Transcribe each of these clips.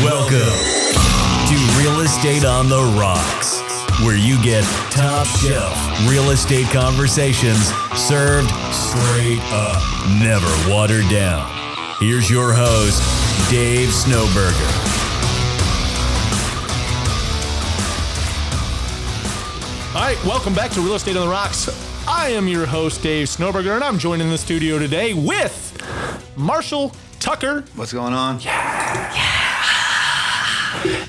Welcome to Real Estate on the Rocks, where you get top shelf real estate conversations served straight up, never watered down. Here's your host, Dave Snowberger. All right, welcome back to Real Estate on the Rocks. I am your host, Dave Snowberger, and I'm joined in the studio today with Marshall Tucker. What's going on?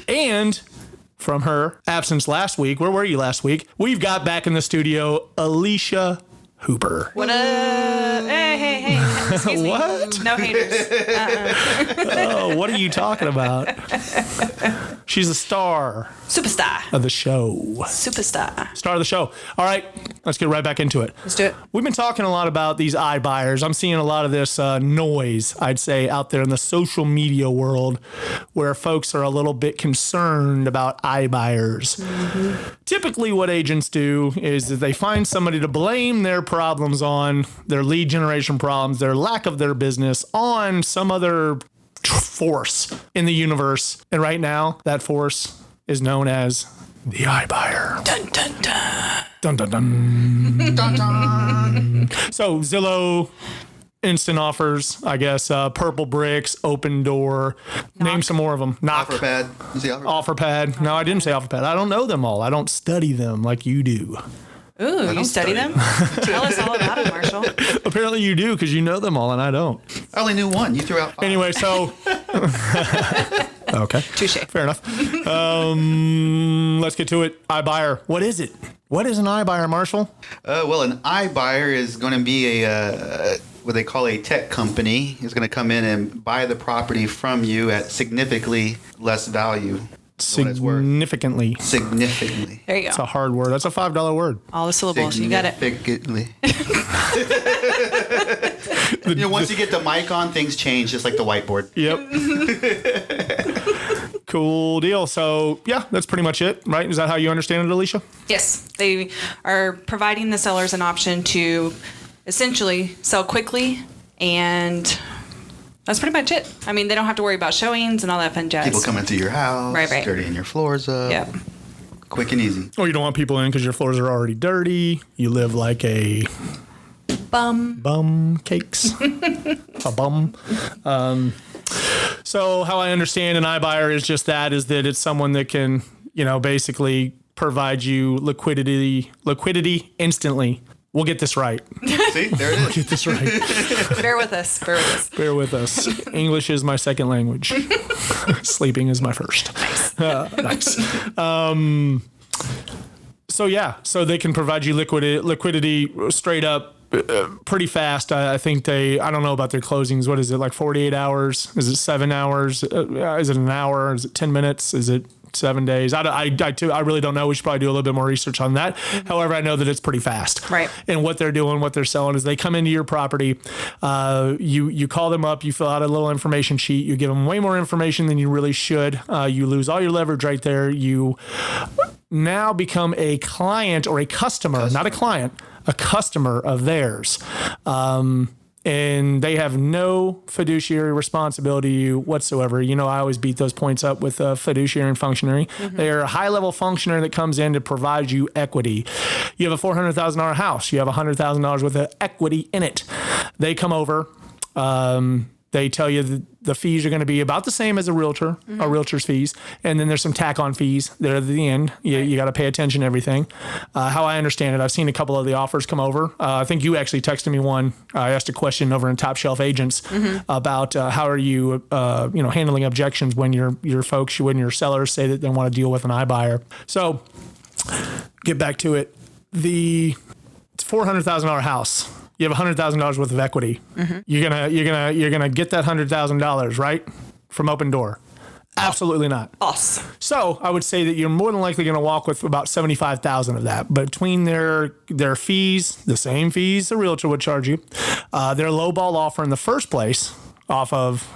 And from her absence last week, where were you last week? We've got back in the studio Alicia Hooper. What up? Hey. Excuse me. What? No haters. Oh, what are you talking about? She's the star Superstar. of the show. Superstar. Star of the show. All right, let's get right back into it. Let's do it. We've been talking a lot about these iBuyers. I'm seeing a lot of this noise, I'd say, out there in the social media world where folks are a little bit concerned about iBuyers. Mm-hmm. Typically what agents do is that they find somebody to blame their problems on, their lead generation problems, their lack of their business on some other force in the universe. And right now, that force is known as the iBuyer. Dun, dun, dun. Dun, dun, dun. Dun, dun. So Zillow, instant offers, I guess, Purple Bricks, Open Door. Name some more of them. Knock. OfferPad. Is the OfferPad. No, I didn't say OfferPad. I don't know them all. I don't study them like you do. Ooh, you study them? Tell us all about it, Marshall. Apparently you do, because you know them all and I don't. I only knew one. You threw out five. Anyway, so... Okay. Touche. Fair enough. Let's get to it. iBuyer. What is it? What is an iBuyer, Marshall? Well, an iBuyer is going to be what they call a tech company. It's going to come in and buy the property from you at significantly less value. Significantly. Significantly. There you It's go. a hard word. That's a $5 word. All the syllables. You got it. Significantly. Once you get the mic on, things change, just like the whiteboard. Yep. Cool deal. So, yeah, that's pretty much it, right? Is that how you understand it, Alicia? Yes. They are providing the sellers an option to essentially sell quickly, and that's pretty much it. I mean, they don't have to worry about showings and all that fun jazz. People coming to your house, Right. dirtying your floors up. Yeah. Quick and easy. Or you don't want people in because your floors are already dirty. You live like a... Bum cakes. A bum. So how I understand an iBuyer is just that, is that it's someone that can, basically provide you liquidity instantly. We'll get this right. See, there it is. We'll get this right. Bear with us. Bear with us. English is my second language. Sleeping is my first. Nice. So they can provide you liquidity straight up pretty fast. I think I don't know about their closings. What is it, like 48 hours? Is it 7 hours? Is it an hour? Is it 10 minutes? Is it 7 days? I really don't know. We should probably do a little bit more research on that. Mm-hmm. However, I know that it's pretty fast. Right. And what they're doing, what they're selling is they come into your property. You call them up. You fill out a little information sheet. You give them way more information than you really should. You lose all your leverage right there. You now become a client or a customer, not a client, a customer of theirs. And they have no fiduciary responsibility to you whatsoever. I always beat those points up with fiduciary and functionary. Mm-hmm. They are a high-level functionary that comes in to provide you equity. You have a $400,000 house. You have $100,000 worth of equity in it. They come over. They tell you the fees are going to be about the same as a realtor, mm-hmm. a realtor's fees. And then there's some tack-on fees there at the end. You got to pay attention to everything. How I understand it, I've seen a couple of the offers come over. I think you actually texted me one. I asked a question over in Top Shelf Agents mm-hmm. about how are you, handling objections when your sellers say that they want to deal with an iBuyer. So get back to it. It's $400,000 house. You have $100,000 worth of equity. Mm-hmm. You're gonna get that $100,000 right from Open Door. Absolutely not. Awesome. So I would say that you're more than likely going to walk with about $75,000 of that. Between their fees, the same fees a realtor would charge you, their lowball offer in the first place, off of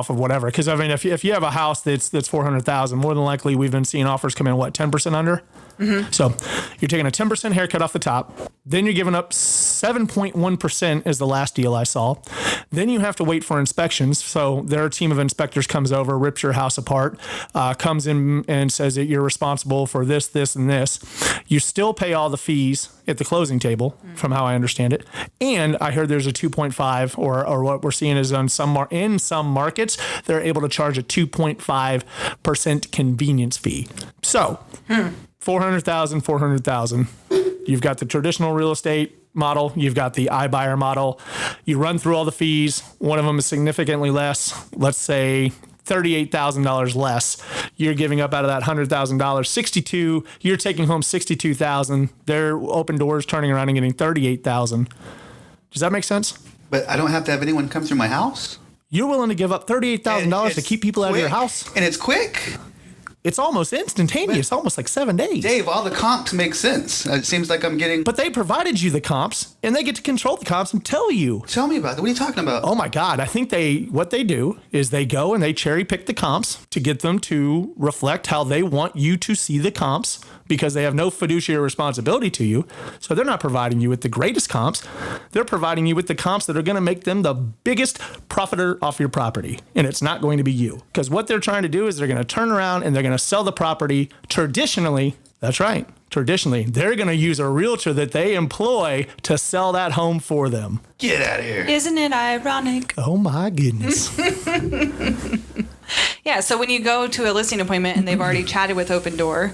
whatever. Because I mean, if you have a house that's $400,000, more than likely we've been seeing offers come in 10% under. Mm-hmm. So you're taking a 10% haircut off the top. Then you're giving up 7.1% is the last deal I saw. Then you have to wait for inspections. So their team of inspectors comes over, rips your house apart, comes in and says that you're responsible for this, this, and this. You still pay all the fees at the closing table, from how I understand it. And I heard there's a 2.5, or what we're seeing is in some markets, they're able to charge a 2.5% convenience fee. So 400,000. You've got the traditional real estate model. You've got the iBuyer model. You run through all the fees. One of them is significantly less. Let's say $38,000 less. You're giving up out of that $100,000, 62. You're taking home 62,000. They're Open Doors turning around and getting 38,000. Does that make sense? But I don't have to have anyone come through my house. You're willing to give up $38,000 to keep people out of your house? And it's quick. It's almost instantaneous, almost like 7 days. Dave, all the comps make sense. It seems like I'm getting... But they provided you the comps, and they get to control the comps and tell you. Tell me about that. What are you talking about? Oh my God. I think what they do is they go and they cherry pick the comps to get them to reflect how they want you to see the comps, because they have no fiduciary responsibility to you. So they're not providing you with the greatest comps. They're providing you with the comps that are going to make them the biggest profiter off your property. And it's not going to be you. Because what they're trying to do is they're going to turn around and they're going to sell the property traditionally. That's right. Traditionally, they're going to use a realtor that they employ to sell that home for them. Get out of here. Isn't it ironic? Oh my goodness. Yeah, so when you go to a listing appointment and they've already chatted with Open Door,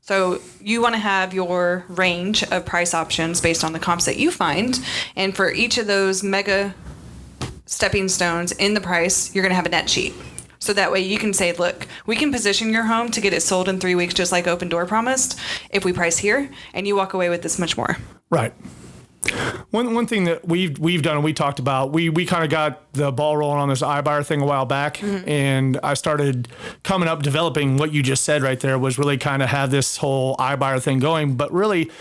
so you want to have your range of price options based on the comps that you find. And for each of those mega stepping stones in the price, you're going to have a net sheet. So that way you can say, look, we can position your home to get it sold in 3 weeks just like Open Door promised if we price here, and you walk away with this much more. Right. One thing that we've done and we talked about, we kind of got the ball rolling on this iBuyer thing a while back, and I started coming up developing what you just said right there, was really kind of have this whole iBuyer thing going, but really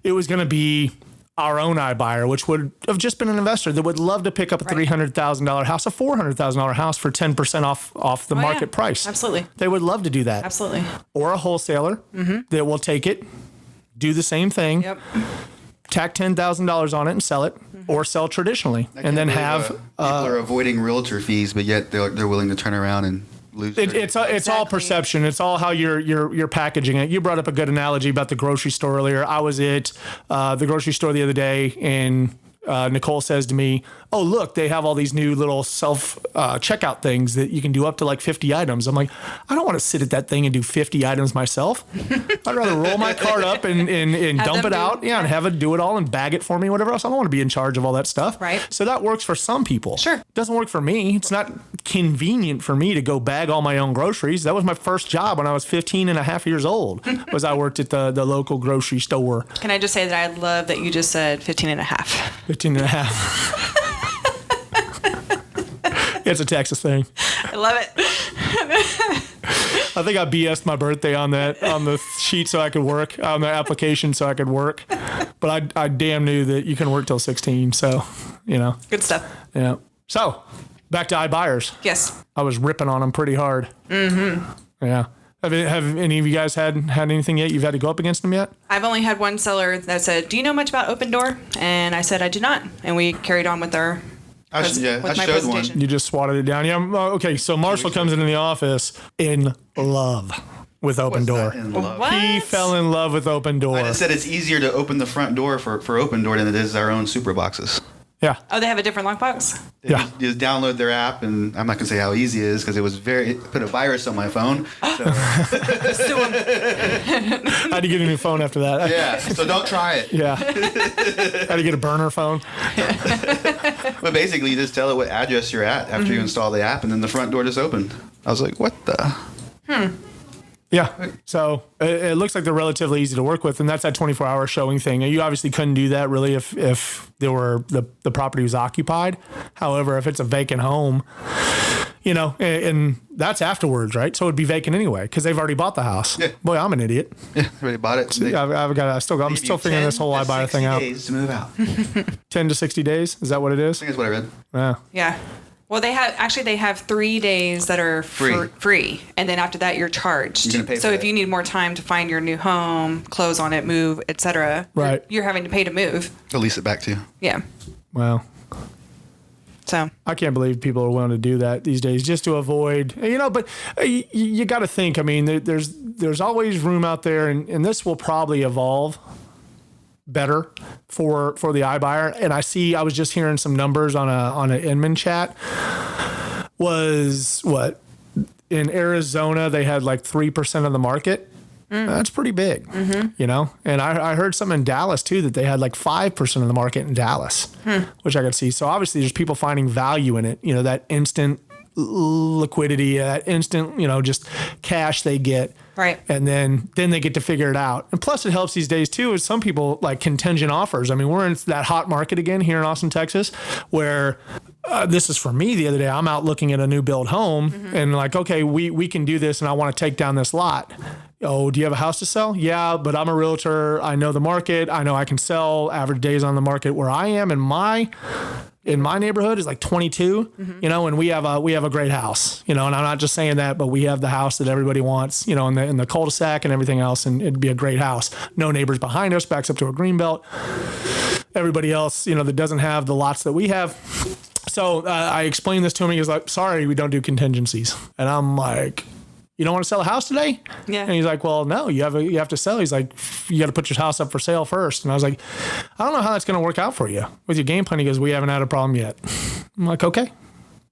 it was going to be our own iBuyer, which would have just been an investor that would love to pick up a $300,000 house, a $400,000 house for 10% off the market price. Absolutely. They would love to do that. Absolutely. Or a wholesaler that will take it, do the same thing. Yep. Tack $10,000 on it and sell it, or sell traditionally, and then have people are avoiding realtor fees, but yet they're willing to turn around and lose. It's all perception. It's all how you're packaging it. You brought up a good analogy about the grocery store earlier. I was at the grocery store the other day, and Nicole says to me, "Oh, look, they have all these new little self checkout things that you can do up to like 50 items." I'm like, I don't want to sit at that thing and do 50 items myself. I'd rather roll my cart up and dump it out, and have it do it all and bag it for me, whatever else. I don't want to be in charge of all that stuff. Right. So that works for some people. Sure. It doesn't work for me. It's not convenient for me to go bag all my own groceries. That was my first job when I was 15 and a half years old, was I worked at the local grocery store. Can I just say that I love that you just said 15 and a half. 15 and a half. It's a Texas thing. I love it. I think I BS'd my birthday on the sheet so I could work, on the application so I could work. But I damn knew that you can work till 16. So, Good stuff. Yeah. So, back to iBuyers. Yes. I was ripping on them pretty hard. Mm-hmm. Yeah. Have any of you guys had anything yet? You've had to go up against them yet? I've only had one seller that said, "Do you know much about Open Door?" And I said, "I do not." And we carried on with our I showed one. You just swatted it down. Yeah. Okay. So Marshall comes into the office in love with Open Door. In love? What? He fell in love with Open Door. I just said it's easier to open the front door for Open Door than it is our own super boxes. Yeah. Oh, they have a differend lockbox? Yeah. You just download their app, and I'm not going to say how easy it is because it put a virus on my phone. So. I had to get a new phone after that. Yeah, so don't try it. Yeah. Had to get a burner phone. But basically, you just tell it what address you're at after you install the app, and then the front door just opened. I was like, what the? Yeah. So it looks like they're relatively easy to work with, and that's that 24-hour showing thing. You obviously couldn't do that really if there were the property was occupied. However, if it's a vacant home, and that's afterwards, right? So it'd be vacant anyway because they've already bought the house. Yeah. Boy, I'm an idiot. Yeah, already bought it. I'm still figuring this whole iBuyer thing out. 10 days to move out. 10 to 60 days. Is that what it is? I think that's what I read. Yeah. Yeah. Well, they have 3 days that are free, and then after that you're charged. You're gonna pay for so if that. you need more time to find your new home, close on it, move, etc., Right. you're having to pay to move. They'll lease it back to you. Yeah. Wow. So I can't believe people are willing to do that these days just to avoid, but you got to think, I mean, there's always room out there, and this will probably evolve better for the iBuyer. And I was just hearing some numbers on an Inman chat. Was what in Arizona they had like 3% of the market. That's pretty big, And I heard something in Dallas too that they had like 5% of the market in Dallas, which I could see. So obviously there's people finding value in it. That instant liquidity, that instant, just cash they get. Right. And then they get to figure it out. And plus it helps these days too, is some people like contingent offers. I mean, we're in that hot market again here in Austin, Texas, where this is for me the other day. I'm out looking at a new build home and like, okay, we can do this and I want to take down this lot. Oh, do you have a house to sell? Yeah, but I'm a realtor. I know the market. I know I can sell. Average days on the market where I am in my neighborhood is like 22, and we have a great house, and I'm not just saying that, but we have the house that everybody wants, in the cul-de-sac and everything else. And it'd be a great house. No neighbors behind us, backs up to a green belt. Everybody else, that doesn't have the lots that we have. So I explained this to him. He was like, sorry, we don't do contingencies. And I'm like, you don't want to sell a house today? Yeah. And he's like, well, no, you have to sell. He's like, you got to put your house up for sale first. And I was like, I don't know how that's going to work out for you with your game plan. He goes, we haven't had a problem yet. I'm like, okay.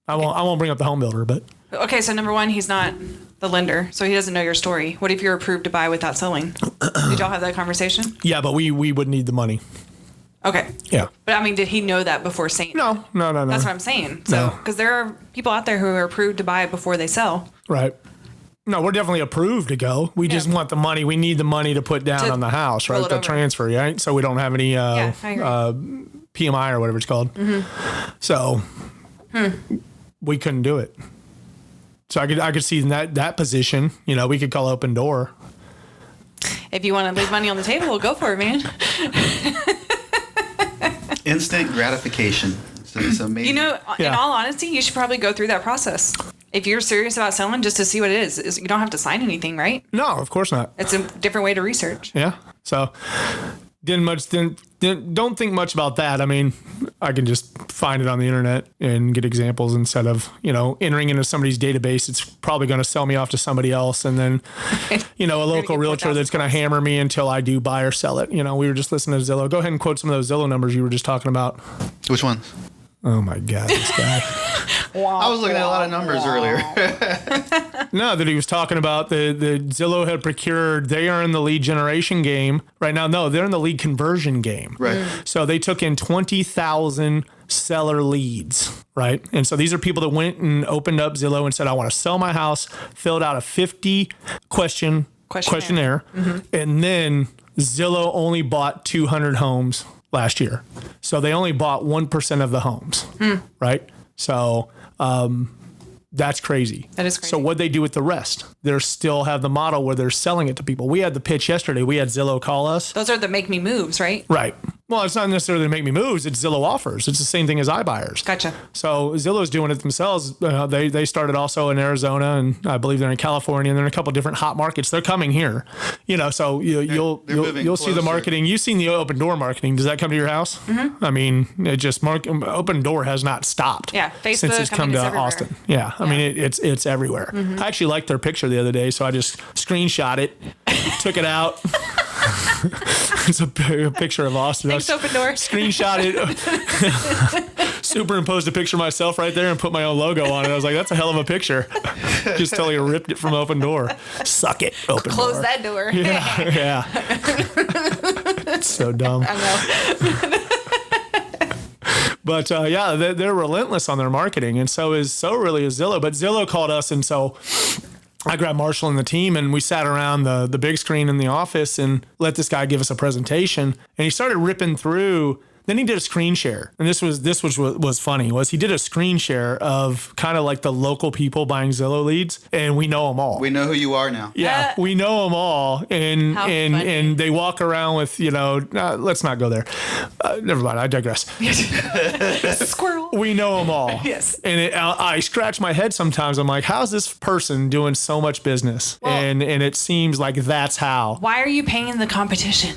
I won't bring up the home builder, but. Okay, so number one, he's not the lender, so he doesn't know your story. What if you're approved to buy without selling? Did y'all have that conversation? Yeah, but we would need the money. Okay. Yeah. But I mean, did he know that before saying No. That's what I'm saying. So, No. because there are people out there who are approved to buy before they sell. Right. No, we're definitely approved to go. We just want the money. We need the money to put down on the house, roll right? it The over. transfer, right? So we don't have any I agree. PMI or whatever it's called. So we couldn't do it. So I could see in that position, we could call open door. If you want to leave money on the table, well, go for it, man. Instant gratification. It's amazing. In Yeah. all honesty, you should probably go through that process. If you're serious about selling, just to see what it is. You don't have to sign anything, right? No, of course not. It's a different way to research. Yeah. So don't think much about that. I mean, I can just find it on the internet and get examples instead of, entering into somebody's database. It's probably going to sell me off to somebody else. And then, a local get realtor that's going to hammer me until I do buy or sell it. We were just listening to Zillow. Go ahead and quote some of those Zillow numbers you were just talking about. Which ones? Oh my God, this guy. I was looking at a lot of numbers earlier. No, that he was talking about the Zillow had procured. They are in the lead generation game right now. No, they're in the lead conversion game. Right. So they took in 20,000 seller leads, right? And so these are people that went and opened up Zillow and said, I want to sell my house, filled out a 50 questionnaire. And then Zillow only bought 200 homes last year. So they only bought 1% of the homes, right? So that's crazy. That is crazy. So what they do with the rest? They still have the model where they're selling it to people. We had the pitch yesterday. We had Zillow call us. Those are the make me moves, right? Right. Well, it's not necessarily to make me moves. It's Zillow offers. It's the same thing as iBuyers. Gotcha. So Zillow's doing it themselves. They started also in Arizona, and I believe they're in California, and they're in a couple different hot markets. They're coming here. So you'll moving see the closer. marketing. You've seen the open door marketing. Does that come to your house? I mean, it just open door has not stopped. Yeah, Facebook, since it's come to everywhere. Austin. Yeah, I mean it's everywhere. I actually liked their picture the other day, so I just screenshot it, took it out. It's a picture of Austin. Thanks, Open Door. Screenshot it, superimposed a picture of myself right there, and put my own logo on it. I was like, that's a hell of a picture. Just totally ripped it from Open Door. Suck it, Open Close Door. that door. Yeah. It's so dumb. I know. But they're relentless on their marketing, and so really is Zillow. But Zillow called us, and so I grabbed Marshall and the team, and we sat around the big screen in the office and let this guy give us a presentation. And he started ripping through. Then he did a screen share, and this was funny. Was he did a screen share of kind of like the local people buying Zillow leads, and we know them all. We know who you are now. Yeah, we know them all, and How funny. and they walk around with let's not go there. Never mind, I digress. Squirrel. all. We know them all. Yes. And I scratch my head sometimes. I'm like, how's this person doing so much business? Well, and it seems like that's how. Why are you paying the competition?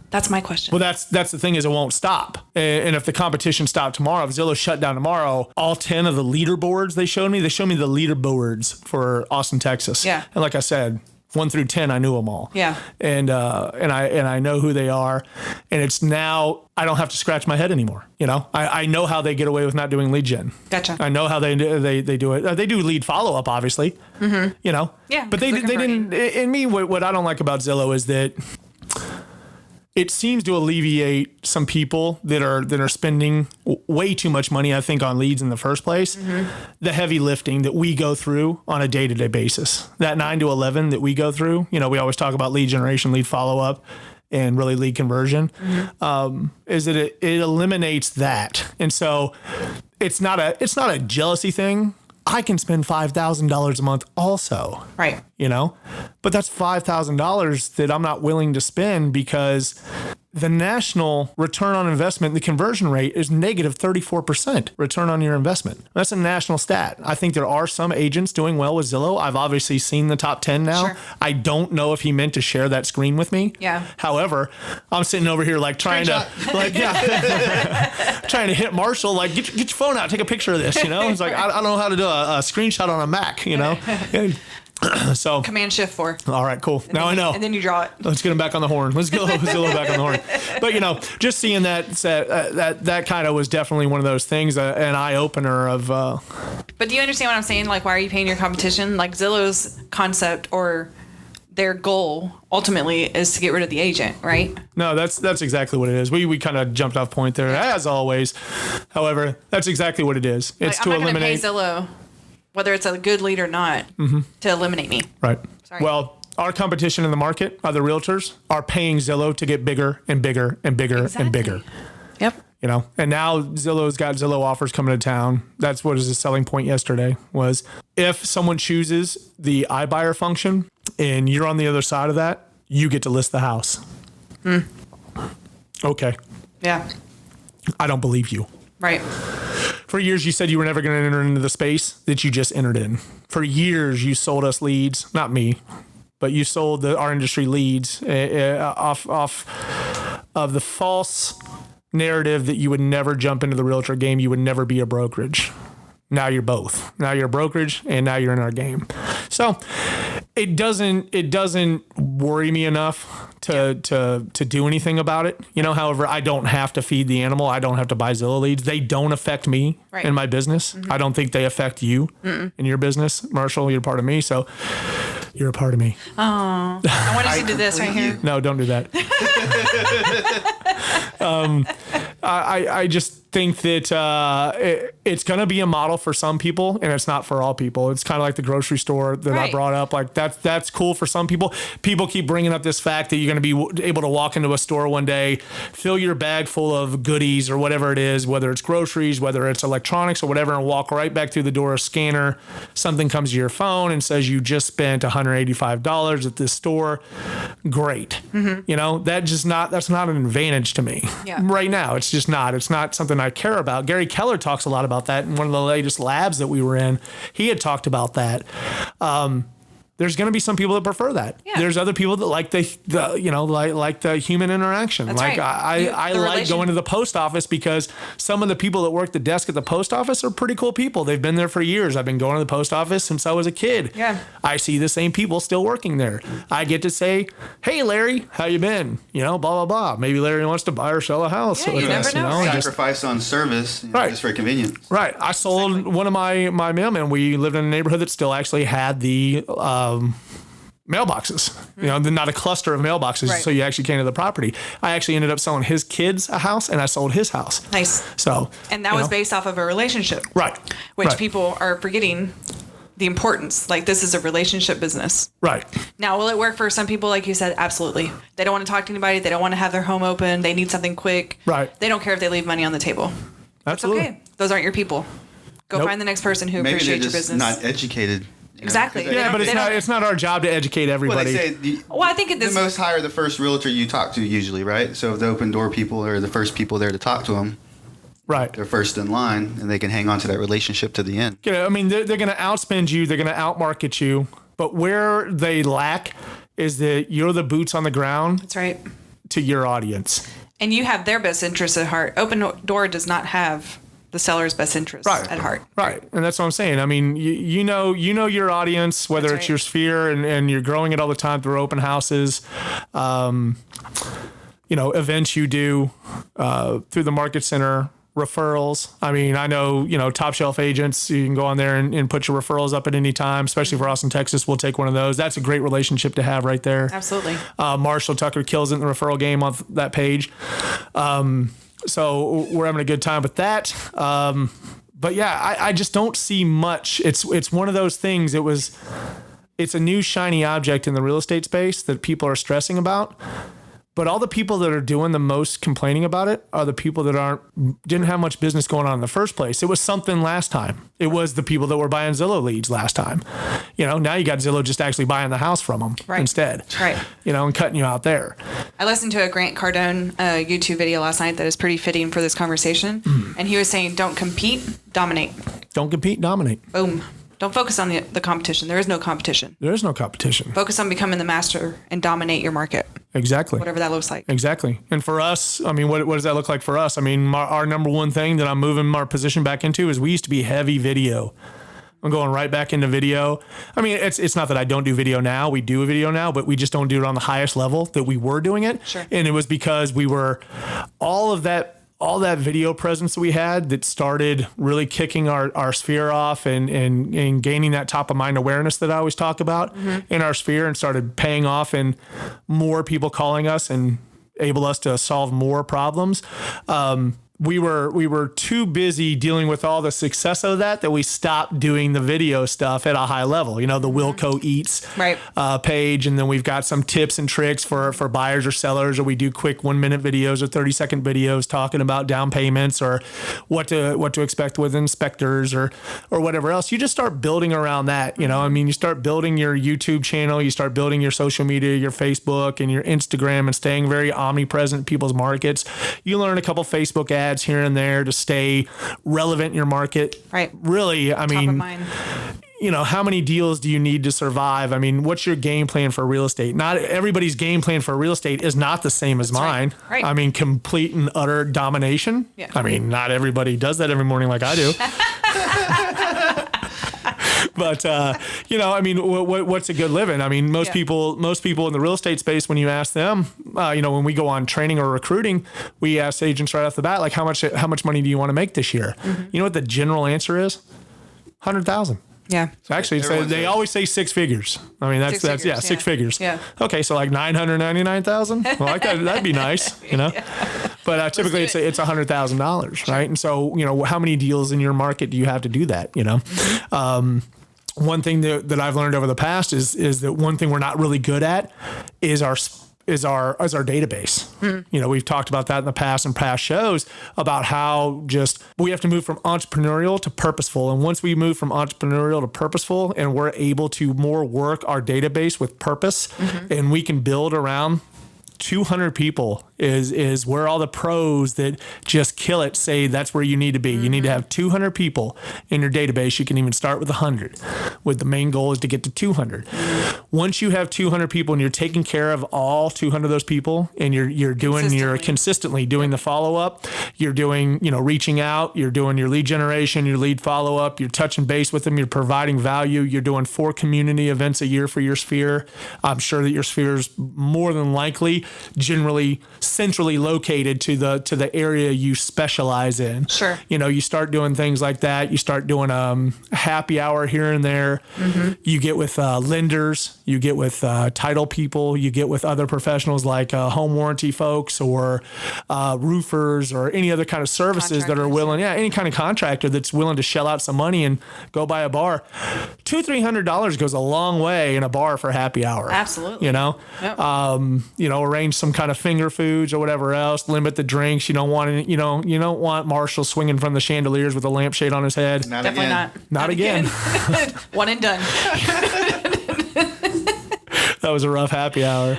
That's my question. Well, that's the thing is it won't stop. And if the competition stopped tomorrow, if Zillow shut down tomorrow, all 10 of the leaderboards they showed me the leaderboards for Austin, Texas. Yeah. And like I said, 1 through 10, I knew them all. Yeah. And I know who they are. And it's now, I don't have to scratch my head anymore. You know, I know how they get away with not doing lead gen. Gotcha. I know how they do it. They do lead follow up, obviously. Mm-hmm. You know. Yeah. But they didn't. In me, what I don't like about Zillow is that it seems to alleviate some people that are spending way too much money, I think, on leads in the first place. Mm-hmm. The heavy lifting that we go through on a day-to-day basis, that 9 to 11 that we go through, you know, we always talk about lead generation, lead follow-up, and really lead conversion, is that it eliminates that. And so it's not a jealousy thing. I can spend $5,000 a month also. Right. You know, but that's $5,000 that I'm not willing to spend because the national return on investment, the conversion rate is negative 34% return on your investment. That's a national stat. I think there are some agents doing well with Zillow. I've obviously seen the top 10 now. Sure. I don't know if he meant to share that screen with me. Yeah. However, I'm sitting over here like trying to hit Marshall, like get your phone out, take a picture of this, you know? It's like, I don't know how to do a screenshot on a Mac, you know? So Command Shift 4. All right, cool. Now I know. And then you draw it. Let's get him back on the horn. Let's go Zillow back on the horn. But you know, just seeing that kind of was definitely one of those things, an eye opener of. But do you understand what I'm saying? Like, why are you paying your competition? Like Zillow's concept or their goal ultimately is to get rid of the agent, right? No, that's exactly what it is. We kind of jumped off point there, as always. However, that's exactly what it is. It's like, to I'm not eliminate gonna pay Zillow, whether it's a good lead or not, to eliminate me. Right. Sorry. Well, our competition in the market, other realtors, are paying Zillow to get bigger and bigger and bigger and bigger. Yep. You know, and now Zillow's got Zillow offers coming to town. That's what is the selling point yesterday was if someone chooses the iBuyer function and you're on the other side of that, you get to list the house. Okay. Yeah. I don't believe you. Right. For years, you said you were never going to enter into the space that you just entered in. For years, you sold us leads, not me, but you sold our industry leads off of the false narrative that you would never jump into the realtor game. You would never be a brokerage. Now you're both. Now you're a brokerage, and now you're in our game. So it doesn't worry me enough to do anything about it. You know, however, I don't have to feed the animal. I don't have to buy Zillow leads. They don't affect me in my business. I don't think they affect you in your business. Marshall, you're part of me, so you're a part of me. Oh, I wanted to do this right here. No, don't do that. I just think that it's going to be a model for some people, and it's not for all people. It's kind of like the grocery store that I brought up. Like that's cool for some people. People keep bringing up this fact that you're going to be able to walk into a store one day, fill your bag full of goodies or whatever it is, whether it's groceries, whether it's electronics or whatever, and walk right back through the door, a scanner, something comes to your phone and says you just spent $185 at this store. Great. You know, that's not an advantage to me right now. It's just not. It's not something I care about. Gary Keller talks a lot about that in one of the latest labs that we were in. He had talked about that. There's going to be some people that prefer that. Yeah. There's other people that like the human interaction. That's like right. I like going to the post office because some of the people that work the desk at the post office are pretty cool people. They've been there for years. I've been going to the post office since I was a kid. Yeah. I see the same people still working there. I get to say, "Hey, Larry, how you been?" You know, blah blah blah. Maybe Larry wants to buy or sell a house with us. Never know. Sacrifice on service, just for convenience. Right. I sold one of my mailmen. We lived in a neighborhood that still actually had the mailboxes, you know, not a cluster of mailboxes. So you actually came to the property. I actually ended up selling his kids a house, and I sold his house. Nice. So, and that was based off of a relationship. Right. Which people are forgetting the importance. Like, this is a relationship business. Right. Now, will it work for some people? Like you said, absolutely. They don't want to talk to anybody. They don't want to have their home open. They need something quick. Right. They don't care if they leave money on the table. Absolutely. It's okay. Those aren't your people. Go find the next person who Maybe appreciates they're your just business. not educated. Exactly. Yeah, but it's not our job to educate everybody. Well, they say I think the most hire the first realtor you talk to usually, right? So if the open door people are the first people there to talk to them, Right. They're first in line, and they can hang on to that relationship to the end. I mean, they're going to outspend you. They're going to outmarket you. But where they lack is that you're the boots on the ground. That's right. To your audience. And you have their best interests at heart. Open Door does not have the seller's best interests at heart. Right. And that's what I'm saying. I mean, you know your audience, whether That's it's right. your sphere and you're growing it all the time through open houses, events you do through the market center, referrals. I mean, I know, Top Shelf agents, you can go on there and put your referrals up at any time, especially for Austin, Texas. We'll take one of those. That's a great relationship to have right there. Absolutely. Marshall Tucker kills it in the referral game on that page. So we're having a good time with that. But yeah, I just don't see much. It's one of those things. It's a new shiny object in the real estate space that people are stressing about. But all the people that are doing the most complaining about it are the people that didn't have much business going on in the first place. It was something last time. It was the people that were buying Zillow leads last time. Now you got Zillow just actually buying the house from them instead. Right. And cutting you out there. I listened to a Grant Cardone YouTube video last night that is pretty fitting for this conversation. And he was saying, don't compete, dominate. Don't compete, dominate. Boom. Don't focus on the competition. There is no competition. There is no competition. Focus on becoming the master and dominate your market. Exactly. Whatever that looks like. Exactly. And for us, I mean, what does that look like for us? I mean, our number one thing that I'm moving our position back into is we used to be heavy video. I'm going right back into video. I mean, it's not that I don't do video now. We do a video now, but we just don't do it on the highest level that we were doing it. Sure. And it was because we were all that video presence that we had that started really kicking our sphere off and gaining that top of mind awareness that I always talk about in our sphere, and started paying off and more people calling us and able us to solve more problems. We were too busy dealing with all the success of that we stopped doing the video stuff at a high level. The Wilco Eats page, and then we've got some tips and tricks for buyers or sellers, or we do quick 1-minute videos or 30-second videos talking about down payments or what to expect with inspectors or whatever else. You just start building around that. I mean, you start building your YouTube channel, you start building your social media, your Facebook and your Instagram, and staying very omnipresent in people's markets. You learn a couple Facebook ads here and there to stay relevant in your market. Right. Really, I mean, how many deals do you need to survive? I mean, what's your game plan for real estate? Not everybody's game plan for real estate is not the same as mine. Right. I mean, complete and utter domination. Yeah. I mean, not everybody does that every morning like I do. But, I mean, what's a good living? I mean, most people in the real estate space, when you ask them, when we go on training or recruiting, we ask agents right off the bat, like, how much money do you want to make this year? You know what the general answer is? 100,000. Yeah. So actually, they always say 6 figures. I mean, that's 6 figures. Yeah. Okay, so like 999,000. Well, like that'd be nice, But typically it's $100,000, right? And so how many deals in your market do you have to do that? One thing that I've learned over the past is that one thing we're not really good at is our database. We've talked about that in the past and past shows about how just we have to move from entrepreneurial to purposeful. And once we move from entrepreneurial to purposeful, and we're able to more work our database with purpose, and we can build around 200 people is where all the pros that just kill it say that's where you need to be. You need to have 200 people in your database. You can even start with 100. With the main goal is to get to 200. Once you have 200 people and you're taking care of all 200 of those people, and you're consistently doing the follow up, you're doing reaching out, you're doing your lead generation, your lead follow up, you're touching base with them, you're providing value, you're doing 4 community events a year for your sphere. I'm sure that your sphere is more than likely generally centrally located to the area you specialize in. Sure. You start doing things like that. You start doing happy hour here and there. You get with lenders. You get with title people. You get with other professionals like home warranty folks or roofers or any other kind of services that are willing. Yeah, any kind of contractor that's willing to shell out some money and go buy a bar. $200-300 goes a long way in a bar for happy hour. Absolutely. Yep. Arrange some kind of finger foods or whatever else. Limit the drinks. You don't want Marshall swinging from the chandeliers with a lampshade on his head. Definitely again. Not again. One and done. That was a rough happy hour.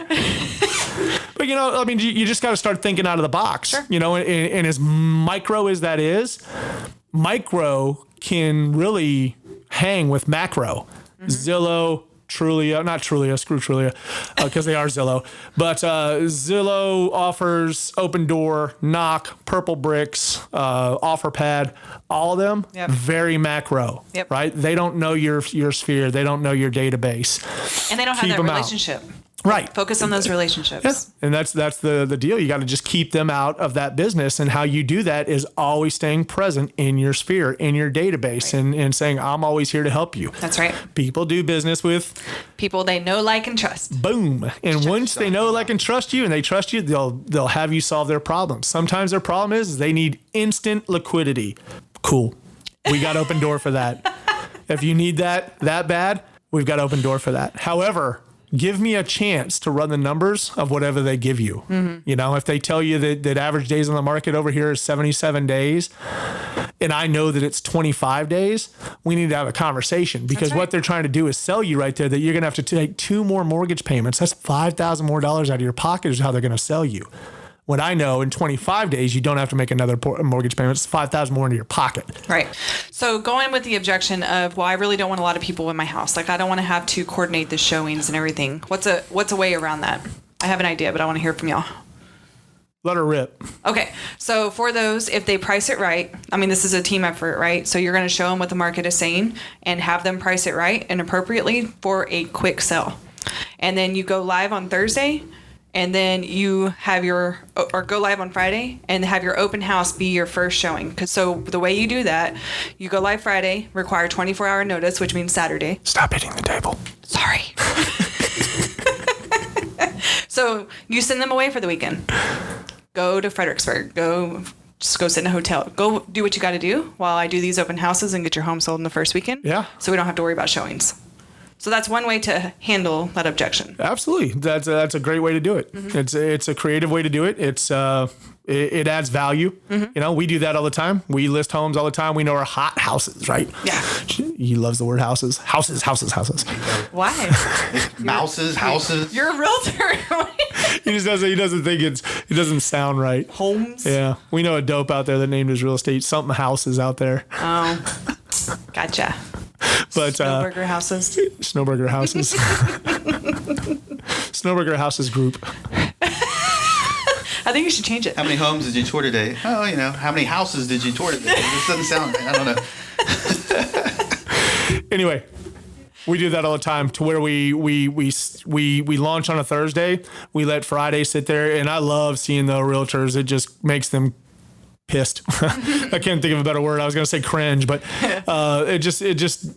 But, I mean, you just got to start thinking out of the box, Sure. And as micro as that is, micro can really hang with macro. Zillow, Trulia, not Trulia, screw Trulia, because they are Zillow. But Zillow offers Open Door, Knock, Purple Bricks, OfferPad, all of them very macro, right? They don't know your sphere. They don't know your database. And they don't have that relationship. Right. Focus on those relationships. Yeah. And that's the deal. You got to just keep them out of that business. And how you do that is always staying present in your sphere, in your database, and saying, I'm always here to help you. That's right. People do business with people they know, like, and trust. Boom. And once they know, like, and trust you, and they trust you, they'll have you solve their problems. Sometimes their problem is they need instant liquidity. Cool. We got Open Door for that. If you need that bad, we've got Open Door for that. However, give me a chance to run the numbers of whatever they give you. If they tell you that average days on the market over here is 77 days, and I know that it's 25 days, we need to have a conversation, because what they're trying to do is sell you right there that you're going to have to take 2 more mortgage payments. That's $5,000 more out of your pocket is how they're going to sell you. When I know in 25 days, you don't have to make another mortgage payment. It's $5,000 more into your pocket. Right. So going with the objection of, well, I really don't want a lot of people in my house. Like, I don't want to have to coordinate the showings and everything. What's a way around that? I have an idea, but I want to hear from y'all. Let her rip. Okay. So for those, if they price it right, I mean, this is a team effort, right? So you're going to show them what the market is saying and have them price it right and appropriately for a quick sell. And then you go live on Thursday, and then you have go live on Friday and have your open house be your first showing. So the way you do that, you go live Friday, require 24-hour notice, which means Saturday. Stop hitting the table. Sorry. So you send them away for the weekend. Go to Fredericksburg. Just go sit in a hotel. Go do what you got to do while I do these open houses and get your home sold in the first weekend. Yeah. So we don't have to worry about showings. So that's one way to handle that objection. Absolutely. That's a great way to do it. Mm-hmm. It's a creative way to do it. It adds value. Mm-hmm. We do that all the time. We list homes all the time. We know our hot houses, right? Yeah. He loves the word houses. Houses. Why? Mouses, houses. You're a realtor. He doesn't think it doesn't sound right. Homes. Yeah. We know a dope out there that named his real estate something houses out there. Oh. Gotcha. But Snowburger houses. Snowburger houses. Snowburger houses group. I think you should change it. How many homes did you tour today? Oh, how many houses did you tour today? This doesn't sound right. I don't know. Anyway, we do that all the time to where we launch on a Thursday. We let Friday sit there, and I love seeing the realtors. It just makes them pissed. I can't think of a better word. I was going to say cringe, but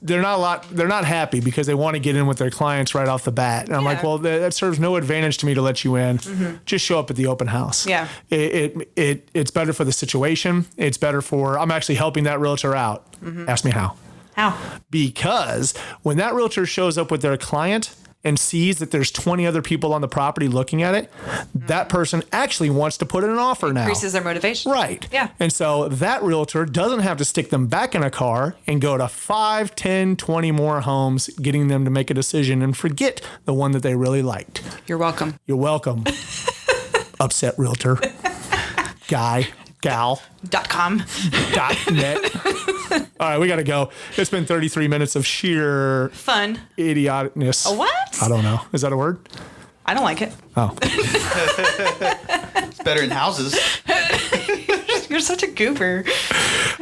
they're not happy because they want to get in with their clients right off the bat. And I'm like, well, that serves no advantage to me to let you in. Mm-hmm. Just show up at the open house. Yeah. It's better for the situation. It's better I'm actually helping that realtor out. Mm-hmm. Ask me how. How? Because when that realtor shows up with their client and sees that there's 20 other people on the property looking at it, that person actually wants to put in an offer now. Increases their motivation. Right. Yeah. And so that realtor doesn't have to stick them back in a car and go to 5, 10, 20 more homes, getting them to make a decision and forget the one that they really liked. You're welcome. You're welcome. Upset realtor. Guy. Gal.com. .net. All right, we got to go. It's been 33 minutes of sheer fun idioticness. A what? I don't know. Is that a word? I don't like it. Oh. It's better in houses. You're such a goober.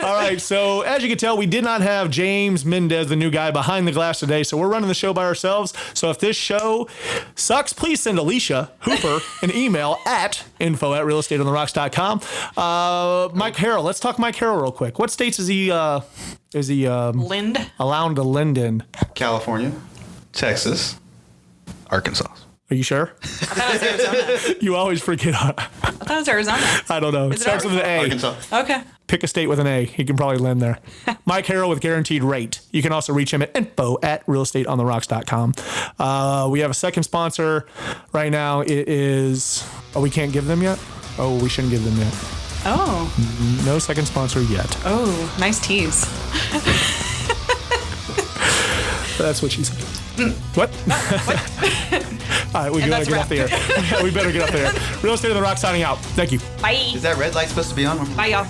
All right, so as you can tell, we did not have James Mendez, the new guy behind the glass today, so we're running the show by ourselves. So if this show sucks, please send Alicia Hooper an email at info@realestateontherocks.com. Mike Harrell, let's talk Mike Harrell real quick. What states is he allowed to lend in? California, Texas, Arkansas. Are you sure? I thought it was Arizona. You always forget. I thought it was Arizona. I don't know. It starts with an A. Arkansas. Okay. Pick a state with an A. He can probably lend there. Mike Harrell with Guaranteed Rate. You can also reach him at info@realestateontherocks.com. We have a second sponsor right now. It is... Oh, we can't give them yet? Oh, we shouldn't give them yet. Oh. No second sponsor yet. Oh, nice tease. That's what she said. What? All right, we And gotta that's get a off the air. We better get off the air. Real Estate on the Rock signing out. Thank you. Bye. Is that red light supposed to be on? Bye, y'all.